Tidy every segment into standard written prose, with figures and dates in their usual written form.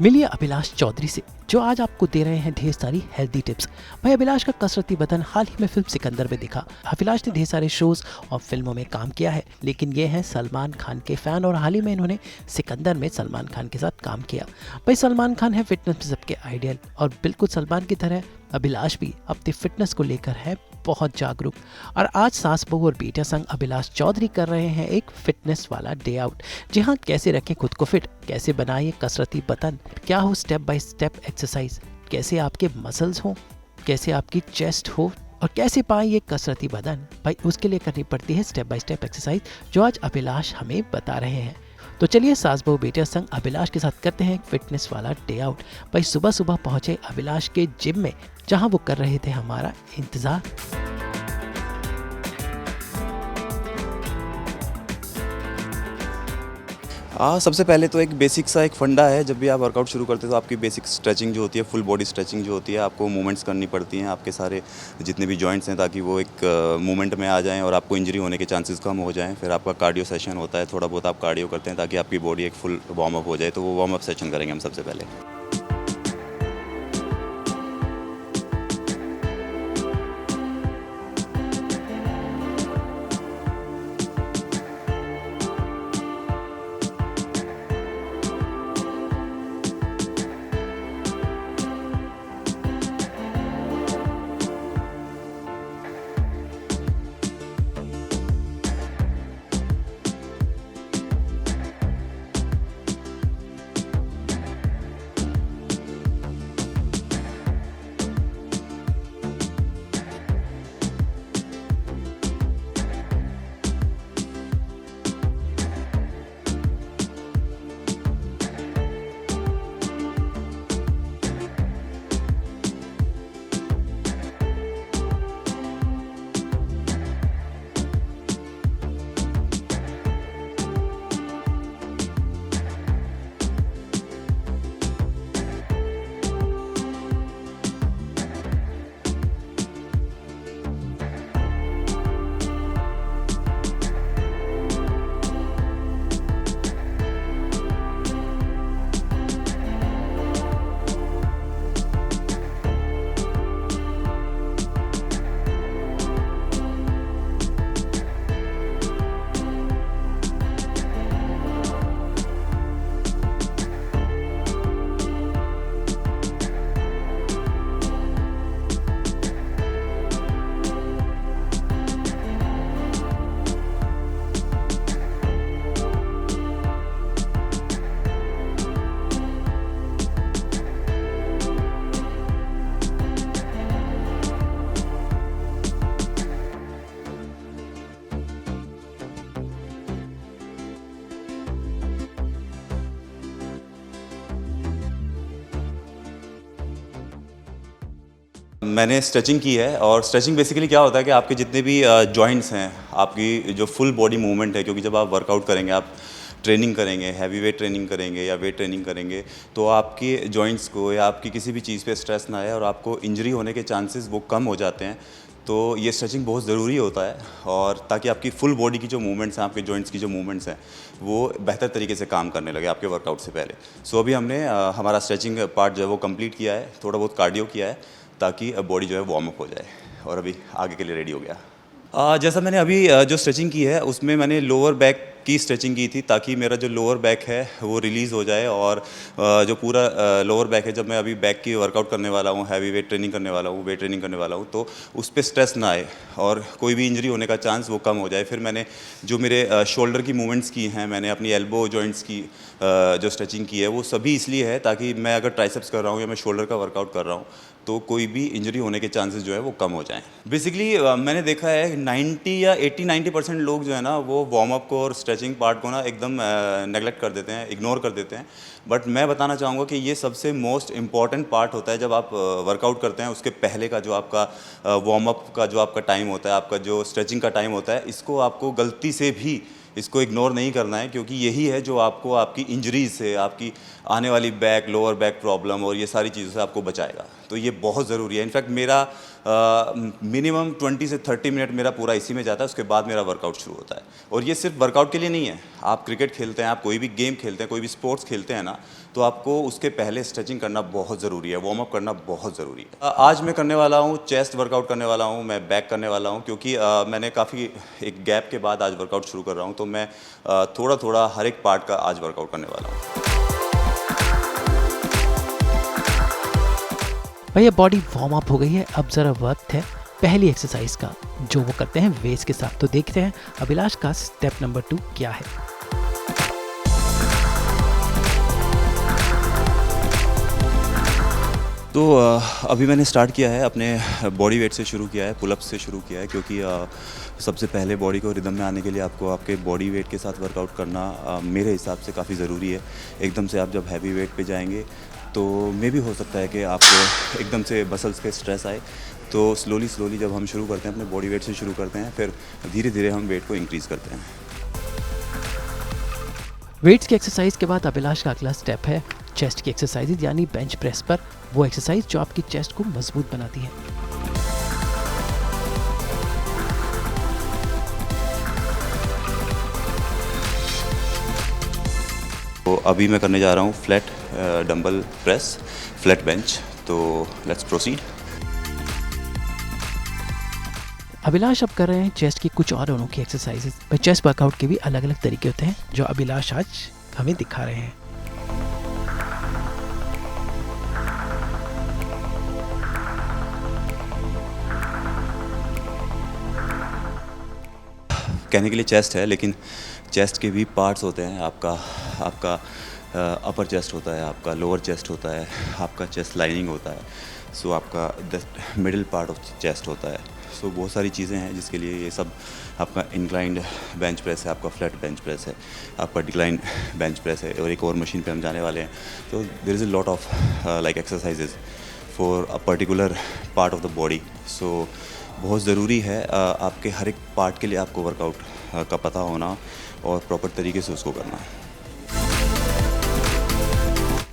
मिलिए अभिलाष चौधरी से, जो आज आपको दे रहे हैं ढेर सारी हेल्दी टिप्स। भाई अभिलाष का कसरती बदन हाल ही में फिल्म सिकंदर में दिखा। अभिलाष ने ढेर सारे शोज और फिल्मों में काम किया है, लेकिन ये हैं सलमान खान के फैन और हाल ही में इन्होंने सिकंदर में सलमान खान के साथ काम किया। भाई सलमान खान है फिटनेस में सबके आइडियल, और बिल्कुल सलमान की तरह अभिलाष भी अपनी फिटनेस को लेकर है बहुत जागरूक। और आज सास बहू और बेटा संग अभिलाष चौधरी कर रहे हैं एक फिटनेस वाला डे आउट। जी हाँ, कैसे रखें खुद को फिट, कैसे बनाए कसरती बदन, क्या हो स्टेप बाय स्टेप एक्सरसाइज, कैसे आपके मसल्स हो, कैसे आपकी चेस्ट हो, और कैसे पाए ये कसरती बदन। भाई उसके लिए करनी पड़ती है स्टेप बाय स्टेप एक्सरसाइज, जो आज अभिलाष हमें बता रहे हैं। तो चलिए सास बहू बेटा संग अभिलाष के साथ करते हैं एक फिटनेस वाला डे आउट। भाई सुबह सुबह पहुंचे अभिलाष के जिम में, जहां वो कर रहे थे हमारा इंतजार। सबसे पहले तो एक बेसिक सा एक फंडा है। जब भी आप वर्कआउट शुरू करते हो तो आपकी बेसिक स्ट्रेचिंग जो होती है, फुल बॉडी स्ट्रेचिंग जो होती है, आपको मूवमेंट्स करनी पड़ती हैं आपके सारे जितने भी जॉइंट्स हैं, ताकि वो एक मूवमेंट में आ जाएं और आपको इंजरी होने के चांसेस कम हो जाएं। फिर आपका कार्डियो सेशन होता है, थोड़ा बहुत आप कार्डियो करते हैं ताकि आपकी बॉडी एक फुल वार्म अप हो जाए। तो वो वार्म अप सेशन करेंगे हम सबसे पहले। मैंने स्ट्रेचिंग की है, और स्ट्रेचिंग बेसिकली क्या होता है कि आपके जितने भी जॉइंट्स हैं, आपकी जो फुल बॉडी मूवमेंट है, क्योंकि जब आप वर्कआउट करेंगे, आप ट्रेनिंग करेंगे, हैवी वेट ट्रेनिंग करेंगे या वेट ट्रेनिंग करेंगे, तो आपके जॉइंट्स को या आपकी किसी भी चीज़ पे स्ट्रेस ना आए और आपको इंजरी होने के चांसेस वो कम हो जाते हैं। तो ये स्ट्रेचिंग बहुत ज़रूरी होता है, और ताकि आपकी फुल बॉडी की जो मूवमेंट्स हैं, आपके जॉइंट्स की जो मूवमेंट्स हैं, वो बेहतर तरीके से काम करने लगे आपके वर्कआउट से पहले। सो अभी हमने हमारा स्ट्रेचिंग पार्ट जो है वो कंप्लीट किया है, थोड़ा बहुत कार्डियो किया है, ताकि बॉडी जो है वार्म अप हो जाए, और अभी आगे के लिए रेडी हो गया। जैसा मैंने अभी जो स्ट्रेचिंग की है, उसमें मैंने लोअर बैक की स्ट्रेचिंग की थी, ताकि मेरा जो लोअर बैक है वो रिलीज़ हो जाए, और जो पूरा लोअर बैक है, जब मैं अभी बैक की वर्कआउट करने वाला हूँ, हैवी वेट ट्रेनिंग करने वाला हूँ, वेट ट्रेनिंग करने वाला हूँ, तो उस पर स्ट्रेस ना आए और कोई भी इंजरी होने का चांस वो कम हो जाए। फिर मैंने जो मेरे शोल्डर की मूवमेंट्स की हैं, मैंने अपनी एल्बो जॉइंट्स की जो स्ट्रेचिंग की है, वो सभी इसलिए है ताकि मैं अगर ट्राइसेप्स कर रहा हूँ या मैं शोल्डर का वर्कआउट कर रहा हूँ, तो कोई भी इंजरी होने के चांसेस जो है वो कम हो जाएं। बेसिकली मैंने देखा है 90 या 80-90% लोग जो है ना, वो वार्म अप को और स्ट्रेचिंग पार्ट को ना एकदम नेगलेक्ट कर देते हैं, इग्नोर कर देते हैं। बट मैं बताना चाहूँगा कि ये सबसे मोस्ट इम्पॉर्टेंट पार्ट होता है जब आप वर्कआउट करते हैं। उसके पहले का जो आपका वार्म अप का जो आपका टाइम होता है, आपका जो स्ट्रेचिंग का टाइम होता है, इसको आपको गलती से भी इसको इग्नोर नहीं करना है, क्योंकि यही है जो आपको आपकी इंजरीज से, आपकी आने वाली बैक, लोअर बैक प्रॉब्लम और ये सारी चीज़ों से आपको बचाएगा। तो ये बहुत ज़रूरी है। इनफैक्ट मेरा मिनिमम 20 से 30 मिनट मेरा पूरा इसी में जाता है, उसके बाद मेरा वर्कआउट शुरू होता है। और ये सिर्फ वर्कआउट के लिए नहीं है, आप क्रिकेट खेलते हैं, आप कोई भी गेम खेलते हैं, कोई भी स्पोर्ट्स खेलते हैं ना, तो आपको उसके पहले स्ट्रेचिंग करना बहुत ज़रूरी है, वार्म अप करना बहुत ज़रूरी है। आज मैं करने वाला हूँ चेस्ट वर्कआउट करने वाला हूँ, मैं बैक करने वाला हूँ, क्योंकि मैंने काफ़ी एक गैप के बाद आज वर्कआउट शुरू कर रहा हूँ, तो मैं थोड़ा थोड़ा हर एक पार्ट का आज वर्कआउट करने वाला हूँ। भैया बॉडी वार्म अप हो गई है, अब ज़रा वक्त है पहली एक्सरसाइज का, जो वो करते हैं वेट्स के साथ। तो देखते हैं अभिलाष का स्टेप नंबर 2 क्या है। तो अभी मैंने स्टार्ट किया है, अपने बॉडी वेट से शुरू किया है, पुलअप से शुरू किया है, क्योंकि सबसे पहले बॉडी को रिदम में आने के लिए आपको आपके बॉडी वेट के साथ वर्कआउट करना मेरे हिसाब से काफ़ी ज़रूरी है। एकदम से आप जब हैवी वेट पे जाएंगे तो मे भी हो सकता है कि आपको एकदम से मसल्स पे स्ट्रेस आए, तो स्लोली जब हम शुरू करते हैं अपने बॉडी वेट से शुरू करते हैं, फिर धीरे धीरे हम वेट को इंक्रीज़ करते हैं। वेट्स की एक्सरसाइज के बाद अभिलाष का अगला स्टेप है चेस्ट की एक्सरसाइज, यानी बेंच प्रेस पर वो एक्सरसाइज जो आपकी चेस्ट को मजबूत बनाती है। तो अभी मैं करने जा रहा हूँ flat dumbbell press, flat bench. तो लेट्स प्रोसीड। अभिलाष अब कर रहे हैं चेस्ट की कुछ और अनोखी एक्सरसाइजेस। चेस्ट वर्कआउट के भी अलग अलग तरीके होते हैं, जो अभिलाष आज हमें दिखा रहे हैं। कहने के लिए चेस्ट है, लेकिन चेस्ट के भी पार्ट्स होते हैं। आपका अपर चेस्ट होता है, आपका लोअर चेस्ट होता है, आपका चेस्ट लाइनिंग होता है, सो आपका मिडिल पार्ट ऑफ चेस्ट होता है। सो बहुत सारी चीज़ें हैं जिसके लिए ये सब, आपका इंक्लाइंड बेंच प्रेस है, आपका फ्लैट बेंच प्रेस है, आपका डिक्लाइन बेंच प्रेस है, और एक और मशीन पे हम जाने वाले हैं। तो there is a lot of like exercises for a particular part of the body. So बहुत ज़रूरी है आपके हर एक पार्ट के लिए आपको वर्कआउट का पता होना और प्रॉपर तरीके से उसको करना।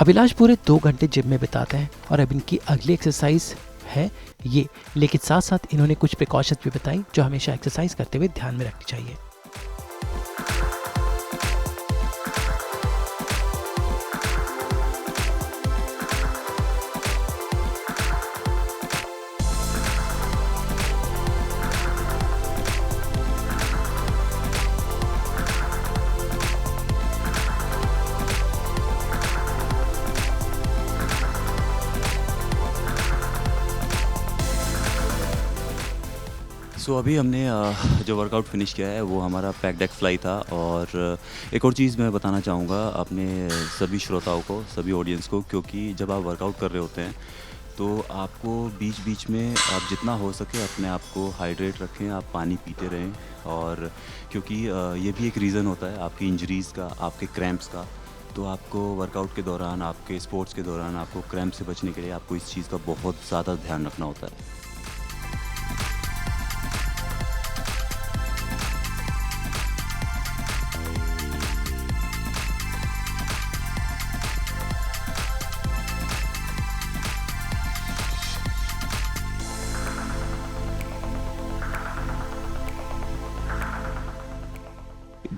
अभिलाष पूरे 2 घंटे जिम में बिताते हैं, और अब इनकी अगली एक्सरसाइज है ये, लेकिन साथ साथ इन्होंने कुछ प्रिकॉशंस भी बताई जो हमेशा एक्सरसाइज करते हुए ध्यान में रखनी चाहिए। सो अभी हमने जो वर्कआउट फिनिश किया है वो हमारा पैक डेक फ्लाई था। और एक और चीज़ मैं बताना चाहूँगा अपने सभी श्रोताओं को, सभी ऑडियंस को, क्योंकि जब आप वर्कआउट कर रहे होते हैं तो आपको बीच बीच में आप जितना हो सके अपने आप को हाइड्रेट रखें, आप पानी पीते रहें। और क्योंकि ये भी एक रीज़न होता है आपकी इंजरीज़ का, आपके क्रैम्प्स का। तो आपको वर्कआउट के दौरान, आपके स्पोर्ट्स के दौरान आपको क्रैम्प से बचने के लिए आपको इस चीज़ का बहुत ज़्यादा ध्यान रखना होता है।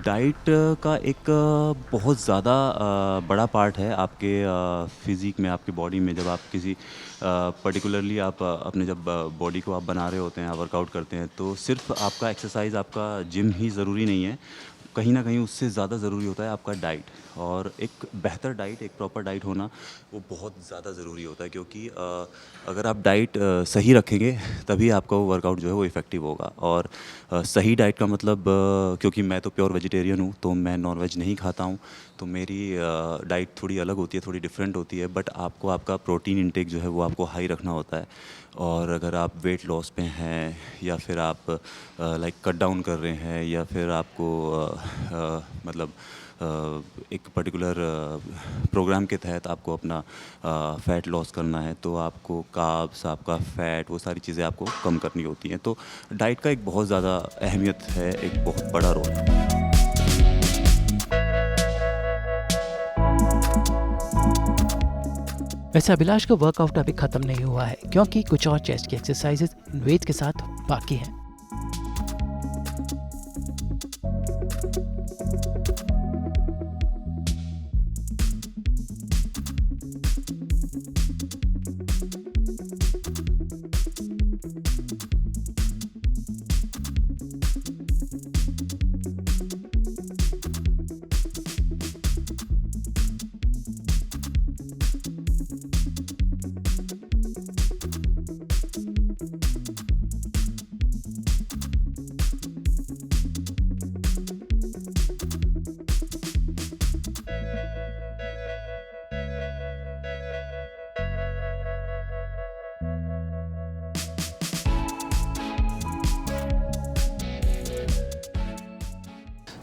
डाइट का एक बहुत ज़्यादा बड़ा पार्ट है आपके फिज़िक में, आपके बॉडी में। जब आप किसी पर्टिकुलरली आप अपने जब बॉडी को आप बना रहे होते हैं, आप वर्कआउट करते हैं, तो सिर्फ आपका एक्सरसाइज, आपका जिम ही ज़रूरी नहीं है। कहीं ना कहीं उससे ज़्यादा ज़रूरी होता है आपका डाइट। और एक बेहतर डाइट, एक प्रॉपर डाइट होना वो बहुत ज़्यादा ज़रूरी होता है, क्योंकि अगर आप डाइट सही रखेंगे तभी आपका वो वर्कआउट जो है वो इफ़ेक्टिव होगा। और सही डाइट का मतलब, क्योंकि मैं तो प्योर वेजिटेरियन हूँ, तो मैं नॉन वेज नहीं खाता हूँ, तो मेरी डाइट थोड़ी अलग होती है, थोड़ी डिफरेंट होती है। बट आपको आपका प्रोटीन इंटेक जो है वो आपको हाई रखना होता है। और अगर आप वेट लॉस पे हैं, या फिर आप लाइक कट डाउन कर रहे हैं, या फिर आपको मतलब एक पर्टिकुलर प्रोग्राम के तहत आपको अपना फ़ैट लॉस करना है, तो आपको कार्ब्स, आपका फ़ैट, वो सारी चीज़ें आपको कम करनी होती हैं। तो डाइट का एक बहुत ज़्यादा अहमियत है, एक बहुत बड़ा रोल है। वैसे अभिलाष का वर्कआउट अभी खत्म नहीं हुआ है क्योंकि कुछ और चेस्ट की एक्सरसाइजेस इन वेट के साथ बाकी हैं।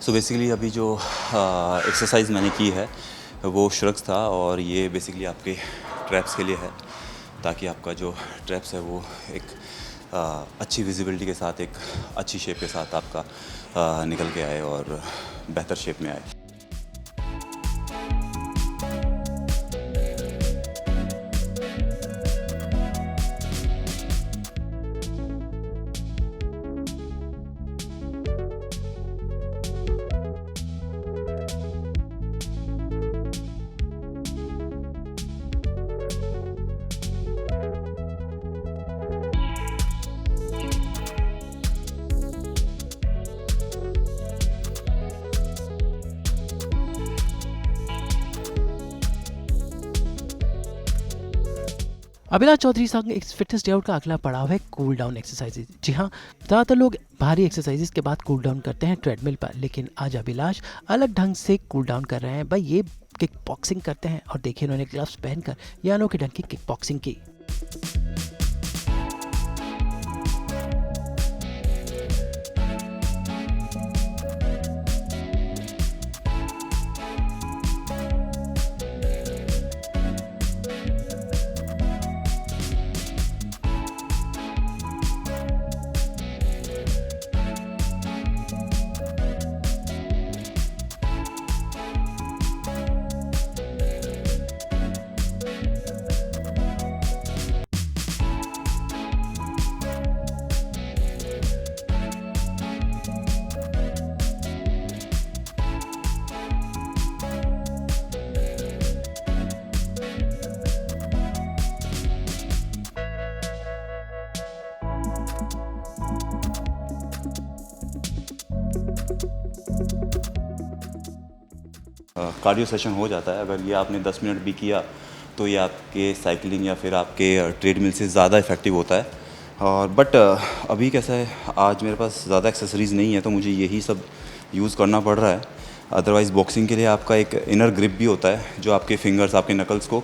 सो बेसिकली अभी जो एक्सरसाइज मैंने की है वो श्रग्स था, और ये बेसिकली आपके ट्रैप्स के लिए है, ताकि आपका जो ट्रैप्स है वो एक अच्छी विजिबिलिटी के साथ, एक अच्छी शेप के साथ आपका निकल के आए और बेहतर शेप में आए। अभिलाष चौधरी संग एक फिटनेस डे आउट का अगला पड़ाव है कूल डाउन एक्सरसाइजेज। जी हाँ, ज़्यादातर लोग भारी एक्सरसाइजेज के बाद कूल डाउन करते हैं ट्रेडमिल पर, लेकिन आज अभिलाष अलग ढंग से कूल डाउन कर रहे हैं। भाई ये किक बॉक्सिंग करते हैं और देखिए उन्होंने ग्लव्स पहनकर ये अनोखी ढंग की किक बॉक्सिंग की। कार्डियो सेशन हो जाता है। अगर ये आपने 10 मिनट भी किया तो ये आपके साइकिलिंग या फिर आपके ट्रेडमिल से ज़्यादा इफ़ेक्टिव होता है। और बट अभी कैसा है, आज मेरे पास ज़्यादा एक्सेसरीज़ नहीं है तो मुझे यही सब यूज़ करना पड़ रहा है। अदरवाइज़ बॉक्सिंग के लिए आपका एक इनर ग्रिप भी होता है जो आपके फिंगर्स, आपके नकल्स को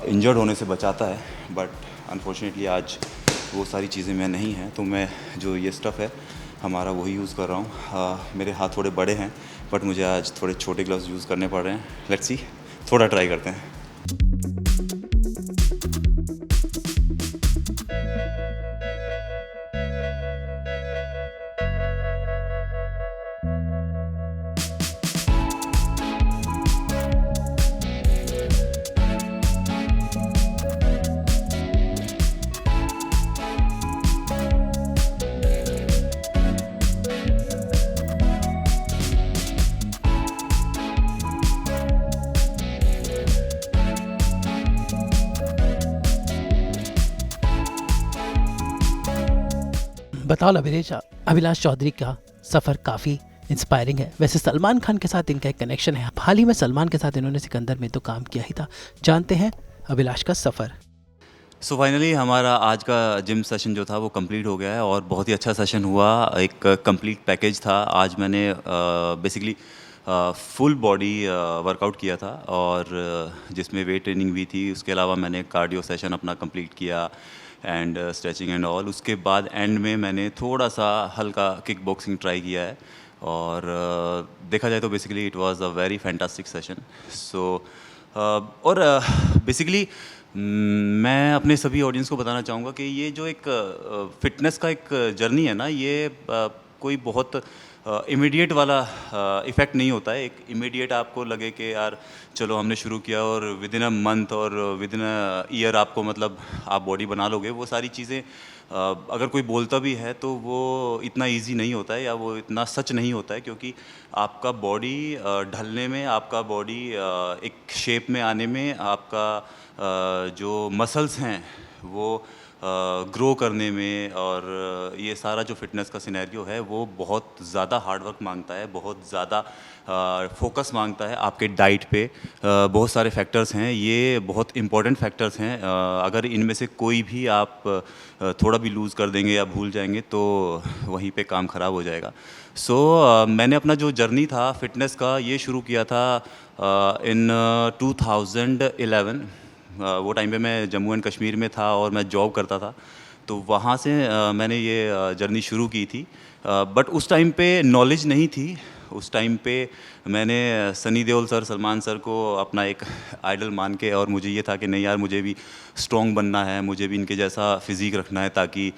इंजर्ड होने से बचाता है। बट अनफॉर्चुनेटली आज वो सारी चीज़ें मैं नहीं हैं, तो मैं जो ये स्टफ़ है हमारा वही यूज़ कर रहा हूँ। मेरे हाथ थोड़े बड़े हैं बट मुझे आज थोड़े छोटे ग्लव्स यूज़ करने पड़ रहे हैं। लेट्स सी, थोड़ा ट्राई करते हैं। बताओ अभिलाष चौधरी का सफ़र काफ़ी इंस्पायरिंग है। वैसे सलमान खान के साथ इनका एक कनेक्शन है। हाल ही में सलमान के साथ इन्होंने सिकंदर में तो काम किया ही था। जानते हैं अभिलाष का सफ़र। सो फाइनली हमारा आज का जिम सेशन जो था वो कंप्लीट हो गया है और बहुत ही अच्छा सेशन हुआ। एक कंप्लीट पैकेज था। आज मैंने बेसिकली फुल बॉडी वर्कआउट किया था और जिसमें वेट ट्रेनिंग भी थी। उसके अलावा मैंने कार्डियो सेशन अपना कंप्लीट किया एंड स्ट्रेचिंग एंड ऑल। उसके बाद एंड में मैंने थोड़ा सा हल्का किक बॉक्सिंग ट्राई किया है और देखा जाए तो basically it was a very fantastic session. So और बेसिकली मैं अपने सभी ऑडियंस को बताना चाहूँगा कि ये जो एक फ़िटनेस का एक जर्नी है ना, ये कोई बहुत इमीडिएट वाला इफ़ेक्ट नहीं होता है। एक इमीडिएट आपको लगे कि यार चलो हमने शुरू किया और विद इन अ मंथ और विद इन अ ईयर आपको मतलब आप बॉडी बना लोगे, वो सारी चीज़ें अगर कोई बोलता भी है तो वो इतना इजी नहीं होता है या वो इतना सच नहीं होता है, क्योंकि आपका बॉडी ढलने में, आपका बॉडी एक शेप में आने में, आपका जो मसल्स हैं वो ग्रो करने में, और ये सारा जो फिटनेस का सिनेरियो है वो बहुत ज़्यादा हार्ड वर्क मांगता है, बहुत ज़्यादा फोकस मांगता है आपके डाइट पे। बहुत सारे फैक्टर्स हैं, ये बहुत इंपॉर्टेंट फैक्टर्स हैं। अगर इनमें से कोई भी आप थोड़ा भी लूज़ कर देंगे या भूल जाएंगे तो वहीं पे काम ख़राब हो जाएगा। मैंने अपना जो जर्नी था फिटनेस का ये शुरू किया था इन 2011। वो टाइम पे मैं जम्मू एंड कश्मीर में था और मैं जॉब करता था, तो वहाँ से मैंने ये जर्नी शुरू की थी। बट उस टाइम पे नॉलेज नहीं थी। उस टाइम पे मैंने सनी देओल सर, सलमान सर को अपना एक आइडल मान के, और मुझे ये था कि नहीं यार मुझे भी स्ट्रॉन्ग बनना है, मुझे भी इनके जैसा फिज़िक रखना है, ताकि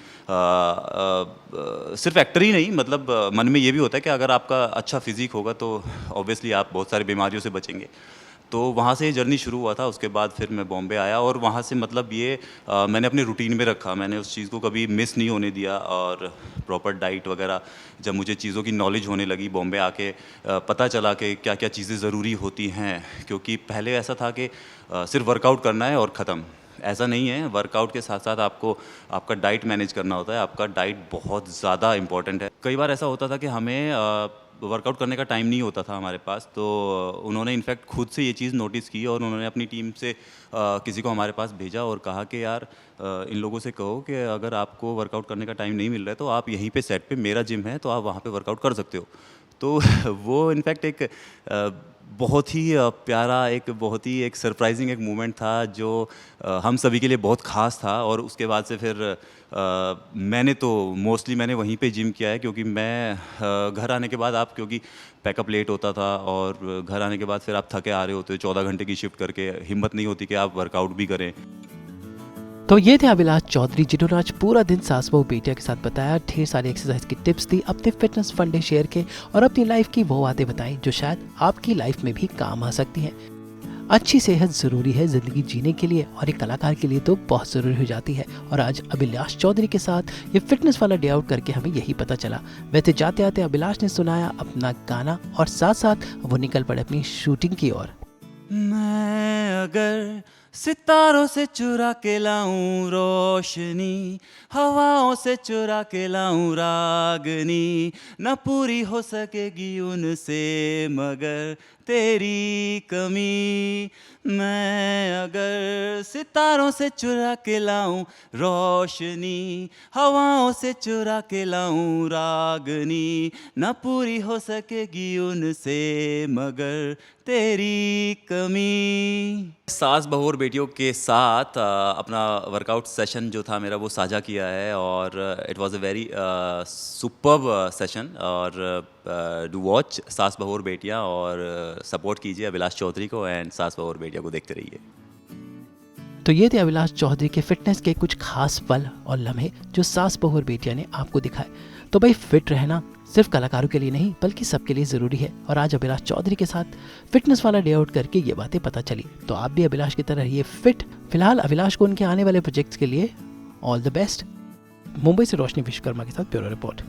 सिर्फ एक्टर ही नहीं, मतलब मन में ये भी होता है कि अगर आपका अच्छा फिज़िक होगा तो ऑब्वियसली आप बहुत सारी बीमारियों से बचेंगे। तो वहाँ से ये जर्नी शुरू हुआ था। उसके बाद फिर मैं बॉम्बे आया और वहाँ से मतलब ये मैंने अपने रूटीन में रखा, मैंने उस चीज़ को कभी मिस नहीं होने दिया। और प्रॉपर डाइट वगैरह, जब मुझे चीज़ों की नॉलेज होने लगी बॉम्बे आके, पता चला कि क्या क्या चीज़ें ज़रूरी होती हैं। क्योंकि पहले ऐसा था कि सिर्फ वर्कआउट करना है और ख़त्म, ऐसा नहीं है। वर्कआउट के साथ साथ आपको आपका डाइट मैनेज करना होता है। आपका डाइट बहुत ज़्यादा इंपॉर्टेंट है। कई बार ऐसा होता था कि हमें वर्कआउट करने का टाइम नहीं होता था हमारे पास, तो उन्होंने इनफैक्ट खुद से ये चीज़ नोटिस की और उन्होंने अपनी टीम से किसी को हमारे पास भेजा और कहा कि यार इन लोगों से कहो कि अगर आपको वर्कआउट करने का टाइम नहीं मिल रहा है तो आप यहीं पे सेट पे, मेरा जिम है तो आप वहाँ पे वर्कआउट कर सकते हो। तो वो इनफैक्ट एक बहुत ही प्यारा, एक बहुत ही एक सरप्राइजिंग एक मोमेंट था जो हम सभी के लिए बहुत ख़ास था। और उसके बाद से फिर मैंने तो मोस्टली मैंने वहीं पे जिम किया है, क्योंकि मैं घर आने के बाद, आप क्योंकि पैकअप लेट होता था और घर आने के बाद फिर आप थके आ रहे होते हो 14 घंटे की शिफ्ट करके, हिम्मत नहीं होती कि आप वर्कआउट भी करें। तो ये थे अभिलाष चौधरी, जिन्होंने आज पूरा दिन सास बहू बेटिया के साथ बताया, ढेर सारी एक्सरसाइज की टिप्स दी, अपने फिटनेस फंडे शेयर किए और अपनी लाइफ की वो बातें बताई जो शायद आपकी लाइफ में भी काम आ सकती हैं। अच्छी सेहत ज़रूरी है ज़िंदगी जीने के लिए, और एक कलाकार के लिए तो बहुत ज़रूरी हो जाती है। और आज अभिलाष चौधरी के साथ ये फिटनेस वाला डे आउट करके हमें यही पता चला। वैसे जाते आते अभिलाष ने सुनाया अपना गाना और साथ साथ वो निकल पड़े अपनी शूटिंग की ओर। मैं अगर सितारों से चुरा के लाऊं रोशनी, हवाओं से चुरा के लाऊं रागनी, न पूरी हो सकेगी उनसे मगर तेरी कमी। मैं अगर सितारों से चुरा के लाऊं रोशनी, हवाओं से चुरा के लाऊं रागनी, न पूरी हो सकेगी उनसे मगर तेरी कमी। सास बहू और बेटियों के साथ अपना वर्कआउट सेशन जो था मेरा वो साझा किया है, और it was a very superb session. और डू वॉच सास बहू और बेटियाँ, और सपोर्ट कीजिए अभिलाष चौधरी को, एंड सास बहू और बेटियाँ को देखते रहिए। तो ये थे अभिलाष चौधरी के फिटनेस के कुछ खास पल और लम्हे जो सास बहू और बेटियाँ ने आपको दिखाए। तो भाई फिट रहना सिर्फ कलाकारों के लिए नहीं बल्कि सबके लिए ज़रूरी है, और आज अभिलाष चौधरी के साथ फिटनेस वाला डे आउट करके ये बातें पता चली। तो आप भी अभिलाष की तरह रहिए फिट। फिलहाल अभिलाष को उनके आने वाले प्रोजेक्ट्स के लिए ऑल द बेस्ट। मुंबई से रोशनी विश्वकर्मा के साथ ब्यूरो रिपोर्ट।